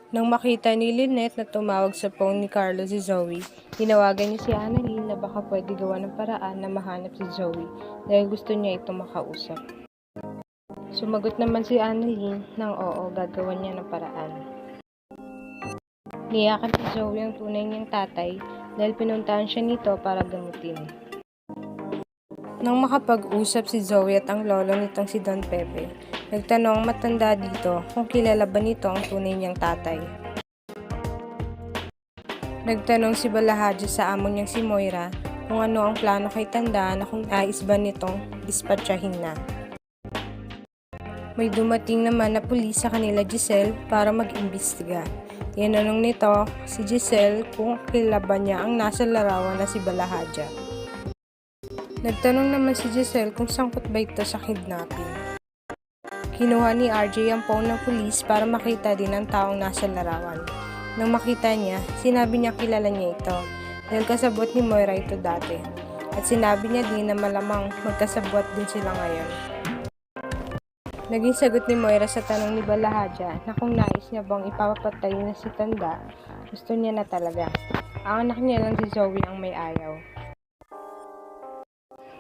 Nang makita ni Lynette na tumawag sa phone ni Carlo si Zoe, tinawagan niya si Annalyn na baka pwede gawa ng paraan na mahanap si Zoe dahil gusto niya itong makausap. Sumagot naman si Annalyn ng oo, gagawan niya ng paraan. Niyakan si Zoe ang tunay niyang tatay dahil pinuntahan siya nito para gamutin. Nang makapag-usap si Zoe at ang lolo nitong si Don Pepe, nagtanong matanda dito kung kilala ba nito ang tunay niyang tatay. Nagtanong si Balahadja sa amo niyang si Moira kung ano ang plano kay Tanda na kung nais ba nitong dispatchahin na. May dumating naman na pulis sa kanila Giselle para mag-imbestiga. Tinanong nito si Giselle kung kilala ba niya ang nasa larawan na si Balahadja. Nagtanong naman si Giselle kung sangkot ba ito sa kidnapping. Kinuha ni RJ ang phone ng pulis para makita din ang taong nasa larawan. Nang makita niya, sinabi niya kilala niya ito dahil kasabot ni Moira ito dati. At sinabi niya din na malamang magkasabot din sila ngayon. Naging sagot ni Moira sa tanong ni Balahadja na kung nais niya bang ipapatay na si Tanda, gusto niya na talaga. Ang anak niya lang si Zoe ang may ayaw.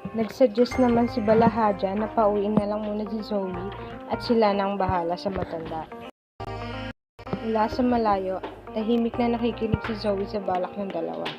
Nagsuggest naman si Balahadja na pauwiin na lang muna si Zoe at sila nang bahala sa matanda. Mula sa malayo, tahimik na nakikinig si Zoe sa balak ng dalawa.